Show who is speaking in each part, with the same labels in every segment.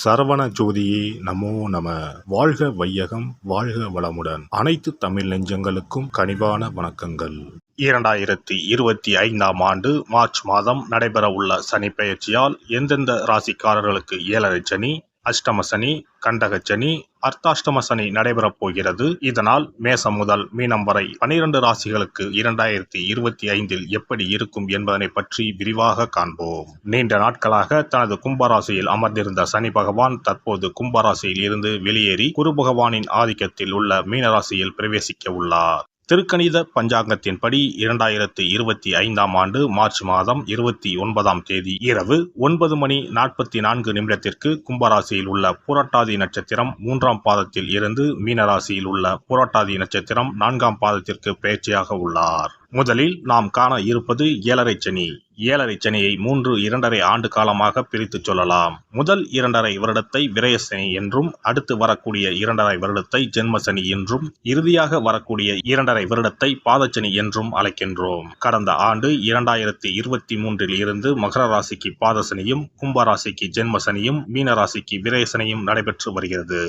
Speaker 1: சரவண ஜோதியே நமோ நம. வாழ்க வையகம், வாழ்க வளமுடன். அனைத்து தமிழ் நெஞ்சங்களுக்கும் கனிவான வணக்கங்கள். 2025ஆம் ஆண்டு மார்ச் மாதம் நடைபெறவுள்ள சனி பெயர்ச்சியால் எந்தெந்த ராசிக்காரர்களுக்கு ஏழரை சனி, அஷ்டம சனி, கண்டக சனி, அர்த்தாஷ்டம சனி நடைபெறப் போகிறது. இதனால் மேசம் முதல் மீனம் வரை 12 ராசிகளுக்கு 2025இல் எப்படி இருக்கும் என்பதனை பற்றி விரிவாக காண்போம். நீண்ட நாட்களாக தனது கும்பராசியில் அமர்ந்திருந்த சனி பகவான் தற்போது கும்பராசியில் இருந்து வெளியேறி குரு பகவானின் ஆதிக்கத்தில் உள்ள மீனராசியில் பிரவேசிக்க உள்ளார். திருக்கணித பஞ்சாங்கத்தின்படி 2025ஆம் ஆண்டு மார்ச் மாதம் 29ஆம் தேதி இரவு 9:44 கும்பராசியில் உள்ள புரட்டாதி நட்சத்திரம் 3ஆம் பாதத்தில் இருந்து மீனராசியில் உள்ள புரட்டாதி நட்சத்திரம் 4ஆம் பாதத்திற்கு பெயர்ச்சியாக உள்ளார். முதலில் நாம் காண இருப்பது ஏழரை சனி. ஏழரை சனியை 2.5 ஆண்டு காலமாக பிரித்து சொல்லலாம். முதல் 2.5 வருடத்தை விரயசனி என்றும், அடுத்து வரக்கூடிய 2.5 வருடத்தை ஜென்மசனி என்றும், இறுதியாக வரக்கூடிய 2.5 வருடத்தை பாதச்சனி என்றும் அழைக்கின்றோம். கடந்த ஆண்டு 2023இல் இருந்து மகர ராசிக்கு பாதசனியும், கும்பராசிக்கு ஜென்மசனியும், மீனராசிக்கு விரயசனியும் நடைபெற்று வருகிறது.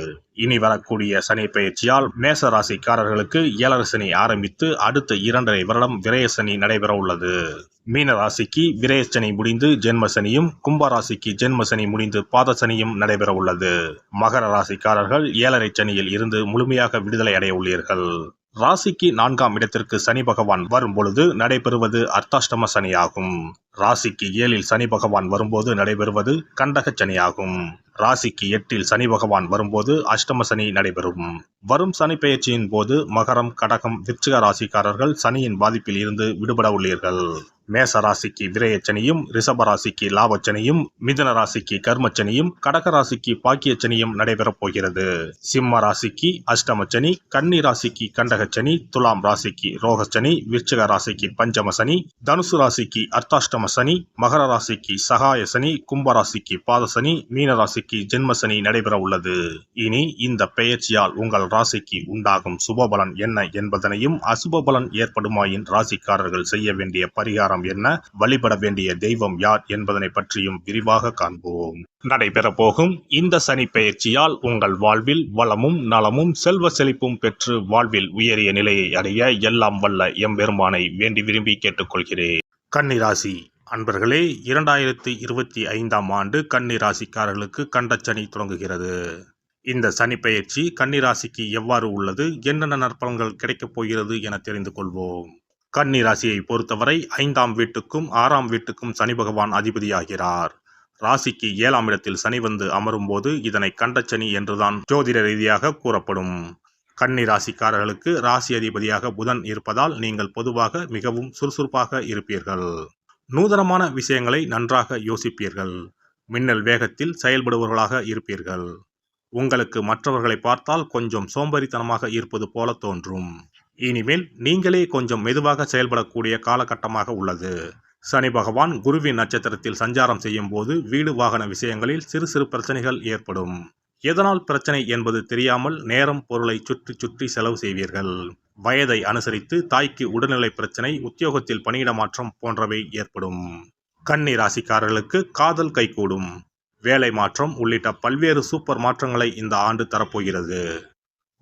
Speaker 1: இனி வரக்கூடிய சனி பெயர்ச்சியால் மேச ராசிக்காரர்களுக்கு ஏழரை சனி ஆரம்பித்து அடுத்த 2.5 வருடம் விரயசனி நடைபெற உள்ளது. மீன ராசிக்கு விரயசனி முடிந்து ஜென்மசனியும், கும்பராசிக்கு ஜென்மசனி முடிந்து பாதசனியும் நடைபெற உள்ளது. மகர ராசிக்காரர்கள் ஏழரை சனியில் இருந்து முழுமையாக விடுதலை அடைய உள்ளீர்கள். ராசிக்கு 4ஆம் இடத்திற்கு சனி பகவான் வரும் பொழுது நடைபெறுவது அர்த்தாஷ்டம சனியாகும். ராசிக்கு 7இல் சனி பகவான் வரும்போது நடைபெறுவது கண்டக சனியாகும். ராசிக்கு 8இல் சனி பகவான் வரும்போது அஷ்டம சனி நடைபெறும். வரும் சனி பெயர்ச்சியின் போது மகரம், கடகம், விருச்சிக ராசிக்காரர்கள் சனியின் பாதிப்பில் இருந்து விடுபட உள்ளீர்கள். மேச ராசிக்கு விரயச்சனியும், ரிஷப ராசிக்கு லாபச்சனியும், மிதுன ராசிக்கு கர்மச்சனியும், கடக ராசிக்கு பாக்கியச்சனியும் நடைபெறப் போகிறது. சிம்ம ராசிக்கு அஷ்டமச்சனி, கன்னி ராசிக்கு கண்டகச்சனி, துலாம் ராசிக்கு ரோகச்சனி, விருச்சிக ராசிக்கு பஞ்சம சனி, தனுசு ராசிக்கு அர்த்தாஷ்டம சனி, மகர ராசிக்கு சகாய சனி, கும்பராசிக்கு பாதசனி, மீன ராசிக்கு ஜென்மசனி நடைபெற உள்ளது. இனி இந்த பெயர்ச்சியால் உங்கள் ராசிக்கு உண்டாகும் சுபபலன் என்ன என்பதனையும், அசுப பலன் ஏற்படுமாயின் ராசிக்காரர்கள் செய்ய வேண்டிய பரிகாரம் என்ன, வழிபட வேண்டிய தெய்வம் யார் என்பதனை பற்றியும் விரிவாக காண்போம். நடைபெற போகும் இந்த சனி பெயர்ச்சியால் உங்கள் வாழ்வில் வளமும் நலமும் செல்வ செழிப்பும் பெற்று வாழ்வில் உயரிய நிலையை அடைய எல்லாம் வல்ல எம்பெருமானை வேண்டி விரும்பி கேட்டுக்கொள்கிறேன். கன்னிராசி அன்பர்களே, 2025ஆம் ஆண்டு கன்னி ராசிக்காரர்களுக்கு கண்டச்சனி தொடங்குகிறது. இந்த சனி பெயர்ச்சி கன்னிராசிக்கு எவ்வாறு உள்ளது, என்னென்ன நற்பலன்கள் கிடைக்கப் போகிறது என தெரிந்து கொள்வோம். கன்னி ராசியை பொறுத்தவரை 5ஆம் வீட்டுக்கும் 6ஆம் வீட்டுக்கும் சனி பகவான் அதிபதியாகிறார். ராசிக்கு 7ஆம் இடத்தில் சனி வந்து அமரும் போது இதனை கண்டச்சனி என்றுதான் ஜோதிட ரீதியாக கூறப்படும். கன்னி ராசிக்காரர்களுக்கு ராசி அதிபதியாக புதன் இருப்பதால் நீங்கள் பொதுவாக மிகவும் சுறுசுறுப்பாக இருப்பீர்கள். நூதனமான விஷயங்களை நன்றாக யோசிப்பீர்கள். மின்னல் வேகத்தில் செயல்படுபவர்களாக இருப்பீர்கள். உங்களுக்கு மற்றவர்களை பார்த்தால் கொஞ்சம் சோம்பேறித்தனமாக இருப்பது போல தோன்றும். இனிமேல் நீங்களே கொஞ்சம் மெதுவாக செயல்படக்கூடிய காலகட்டமாக உள்ளது. சனி பகவான் குருவின் நட்சத்திரத்தில் சஞ்சாரம் செய்யும் போது வீடு வாகன விஷயங்களில் சிறு சிறு பிரச்சனைகள் ஏற்படும். எதனால் பிரச்சனை என்பது தெரியாமல் நேரம் பொருளை சுற்றி சுற்றி செலவு செய்வீர்கள். வயதை அனுசரித்து தாய்க்கு உடல்நிலை பிரச்சனை, உத்தியோகத்தில் பணியிட மாற்றம் போன்றவை ஏற்படும். கன்னி ராசிக்காரர்களுக்கு காதல் கைகூடும். வேலை மாற்றம் உள்ளிட்ட பல்வேறு சூப்பர் மாற்றங்களை இந்த ஆண்டு தரப்போகிறது.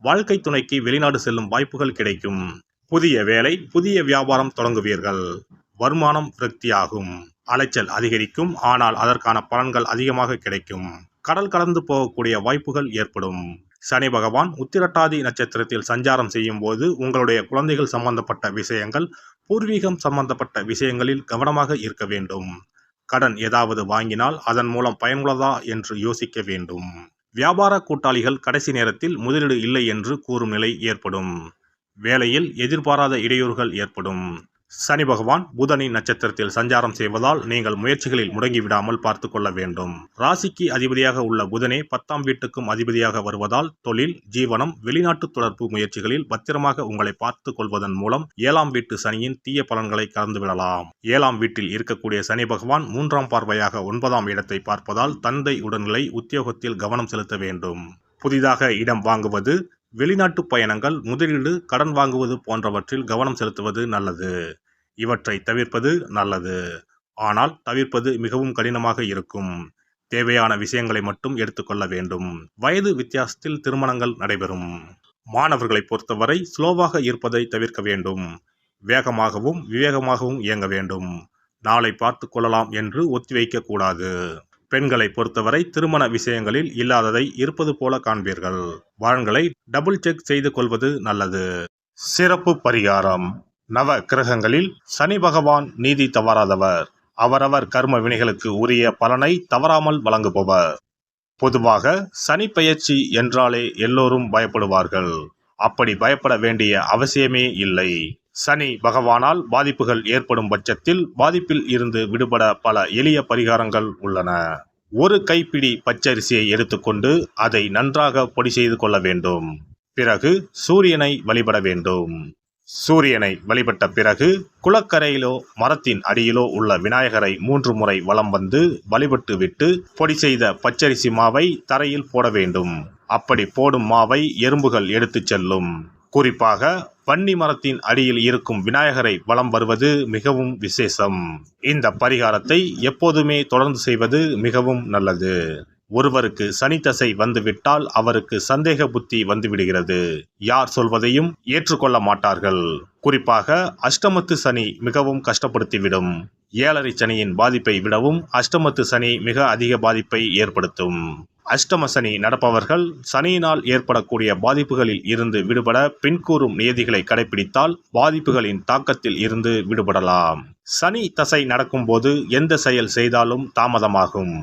Speaker 1: வாழ்க்கை துணைக்கு வெளிநாடு செல்லும் வாய்ப்புகள் கிடைக்கும். புதிய வேலை, புதிய வியாபாரம் தொடங்குவீர்கள். வருமானம் விருத்தியாகும். அலைச்சல் அதிகரிக்கும், ஆனால் அதற்கான பலன்கள் அதிகமாக கிடைக்கும். கடல் கடந்து போகக்கூடிய வாய்ப்புகள் ஏற்படும். சனி பகவான் உத்திரட்டாதி நட்சத்திரத்தில் சஞ்சாரம் செய்யும் போது உங்களுடைய குழந்தைகள் சம்பந்தப்பட்ட விஷயங்கள், பூர்வீகம் சம்பந்தப்பட்ட விஷயங்களில் கவனமாக இருக்க வேண்டும். கடன் ஏதாவது வாங்கினால் அதன் மூலம் பயனுள்ளதா என்று யோசிக்க வேண்டும். வியாபார கூட்டாளிகள் கடைசி நேரத்தில் முதலீடு இல்லை என்று கூறும் நிலை ஏற்படும். வேலையில் எதிர்பாராத இடையூறுகள் ஏற்படும். சனி பகவான் புதனின் நட்சத்திரத்தில் சஞ்சாரம் செய்வதால் நீங்கள் முயற்சிகளில் முடங்கிவிடாமல் பார்த்து கொள்ள வேண்டும். ராசிக்கு அதிபதியாக உள்ள புதனே 10ஆம் வீட்டுக்கும் அதிபதியாக வருவதால் தொழில், ஜீவனம், வெளிநாட்டு தொடர்பு முயற்சிகளில் பத்திரமாக உங்களை பார்த்து கொள்வதன் மூலம் 7ஆம் வீட்டு சனியின் தீய பலன்களை கலந்துவிடலாம். 7ஆம் வீட்டில் இருக்கக்கூடிய சனி பகவான் 3ஆம் பார்வையாக 9ஆம் இடத்தை பார்ப்பதால் தந்தை உடல்நிலை, உத்தியோகத்தில் கவனம் செலுத்த வேண்டும். புதிதாக இடம் வாங்குவது, வெளிநாட்டு பயணங்கள், முதலீடு, கடன் வாங்குவது போன்றவற்றில் கவனம் செலுத்துவது நல்லது. இவற்றை தவிர்ப்பது நல்லது. ஆனால் தவிர்ப்பது மிகவும் கடினமாக இருக்கும். தேவையான விஷயங்களை மட்டும் எடுத்துக்கொள்ள வேண்டும். வயது வித்தியாசத்தில் திருமணங்கள் நடைபெறும். மாணவர்களை பொறுத்தவரை ஸ்லோவாக இருப்பதை தவிர்க்க வேண்டும். வேகமாகவும் விவேகமாகவும் இயங்க வேண்டும். நாளை பார்த்து கொள்ளலாம் என்று ஒத்திவைக்க கூடாது. பெண்களை பொறுத்தவரை திருமண விஷயங்களில் இல்லாததை இருப்பது போல காண்பீர்கள். பலன்களை டபுள் செக் செய்து கொள்வது நல்லது. சிறப்பு பரிகாரம். நவ கிரகங்களில் சனி பகவான் நீதி தவறாதவர். அவரவர் கர்ம வினைகளுக்கு உரிய பலனை தவறாமல் வழங்குபவர். பொதுவாக சனி பெயர்ச்சி என்றாலே எல்லோரும் பயப்படுவார்கள். அப்படி பயப்பட வேண்டிய அவசியமே இல்லை. சனி பகவானால் பாதிப்புகள் ஏற்படும் பட்சத்தில் பாதிப்பில் இருந்து விடுபட பல எளிய பரிகாரங்கள் உள்ளன. ஒரு கைப்பிடி பச்சரிசியை எடுத்துக்கொண்டு அதை நன்றாக பொடி செய்து கொள்ள வேண்டும். பிறகு சூரியனை வழிபட வேண்டும். சூரியனை வழிபட்ட பிறகு குளக்கரையிலோ மரத்தின் அடியிலோ உள்ள விநாயகரை 3 முறை வலம் வந்து வழிபட்டு விட்டு பொடி செய்த பச்சரிசி மாவை தரையில் போட வேண்டும். அப்படி போடும் மாவை எறும்புகள் எடுத்துச் செல்லும். குறிப்பாக வன்னி மரத்தின் அடியில் இருக்கும் விநாயகரை வலம் வருவது மிகவும் விசேஷம். இந்த பரிகாரத்தை எப்போதுமே தொடர்ந்து செய்வது மிகவும் நல்லது. ஒருவருக்கு சனி தசை வந்துவிட்டால் அவருக்கு சந்தேக புத்தி வந்துவிடுகிறது. யார் சொல்வதையும் ஏற்றுக்கொள்ள மாட்டார்கள். குறிப்பாக அஷ்டமத்து சனி மிகவும் கஷ்டப்படுத்திவிடும். 7.5 சனியின் பாதிப்பை விடவும் அஷ்டமத்து சனி மிக அதிக பாதிப்பை ஏற்படுத்தும். அஷ்டம சனி நடப்பவர்கள் சனியினால் ஏற்படக்கூடிய பாதிப்புகளில் இருந்து விடுபட பின்கூறும் நியதிகளை கடைபிடித்தால் பாதிப்புகளின் தாக்கத்தில் இருந்து விடுபடலாம். சனி தசை நடக்கும்போது எந்த செயல் செய்தாலும் தாமதமாகும்.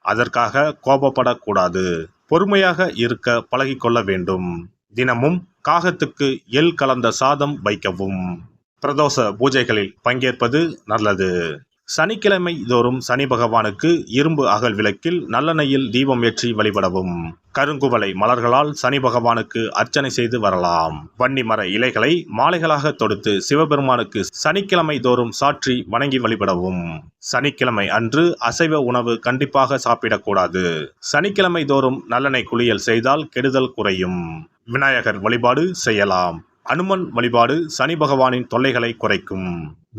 Speaker 1: அதற்காக கோபப்படக்கூடாது. பொறுமையாக இருக்க பழகிக்கொள்ள வேண்டும். தினமும் காகத்துக்கு எள் கலந்த சாதம் வைக்கவும். பிரதோஷ பூஜைகளில் பங்கேற்பது நல்லது. சனிக்கிழமை தோறும் சனி பகவானுக்கு இரும்பு அகல் விளக்கில் நல்லெண்ணெயில் தீபம் ஏற்றி வழிபடவும். கருங்குவளை மலர்களால் சனி பகவானுக்கு அர்ச்சனை செய்து வரலாம். வன்னி மர இலைகளை மாலைகளாக தொடுத்து சிவபெருமானுக்கு சனிக்கிழமை தோறும் சாற்றி வணங்கி வழிபடவும். சனிக்கிழமை அன்று அசைவ உணவு கண்டிப்பாக சாப்பிடக்கூடாது. சனிக்கிழமை தோறும் நல்லெண்ணெய் குளியல் செய்தால் கெடுதல் குறையும். விநாயகர் வழிபாடு செய்யலாம். அனுமன் வழிபாடு சனி பகவானின் தொல்லைகளை குறைக்கும்.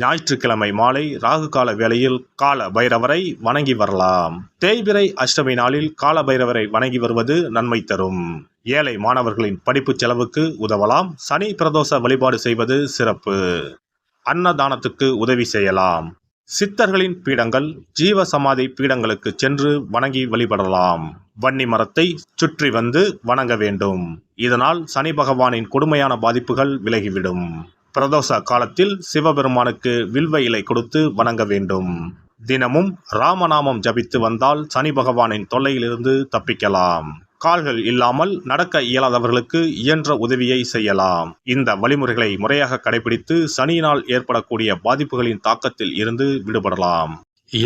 Speaker 1: ஞாயிற்றுக்கிழமை மாலை ராகு கால வேளையில் கால பைரவரை வணங்கி வரலாம். தேய்பிறை அஷ்டமி நாளில் கால பைரவரை வணங்கி வருவது நன்மை தரும். ஏழை மாணவர்களின் படிப்பு செலவுக்கு உதவலாம். சனி பிரதோஷ வழிபாடு செய்வது சிறப்பு. அன்னதானத்துக்கு உதவி செய்யலாம். சித்தர்களின் பீடங்கள் ஜீவ சமாதி பீடங்களுக்கு சென்று வணங்கி வழிபடலாம். வன்னி மரத்தை சுற்றி வந்து வணங்க வேண்டும். இதனால் சனி பகவானின் கொடுமையான பாதிப்புகள் விலகிவிடும். பிரதோஷ காலத்தில் சிவபெருமானுக்கு வில்வ இலை கொடுத்து வணங்க வேண்டும். தினமும் ராமநாமம் ஜபித்து வந்தால் சனி பகவானின் தொல்லையிலிருந்து தப்பிக்கலாம். கால்கள் இல்லாமல் நடக்க இயலாதவர்களுக்கு இயன்ற உதவியை செய்யலாம். இந்த வழிமுறைகளை முறையாக கடைபிடித்து சனியினால் ஏற்படக்கூடிய பாதிப்புகளின் தாக்கத்தில் இருந்து விடுபடலாம்.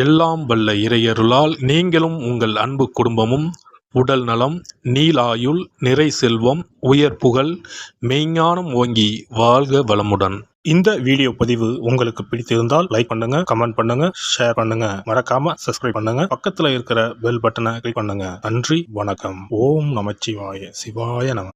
Speaker 2: எல்லாம் வல்ல இறையருளால் நீங்களும் உங்கள் அன்பு குடும்பமும் உடல் நலம், நீலாயுள், நிறை செல்வம், உயர் புகழ், மெய்ஞானம் ஓங்கி வாழ்க வளமுடன்.
Speaker 1: இந்த வீடியோ பதிவு உங்களுக்கு பிடித்திருந்தால் லைக் பண்ணுங்க, கமெண்ட் பண்ணுங்க, ஷேர் பண்ணுங்க. மறக்காம சப்ஸ்கிரைப் பண்ணுங்க. பக்கத்துல இருக்கிற பெல் பட்டனை கிளிக் பண்ணுங்க. நன்றி, வணக்கம். ஓம் நமச்சிவாய. சிவாய நம.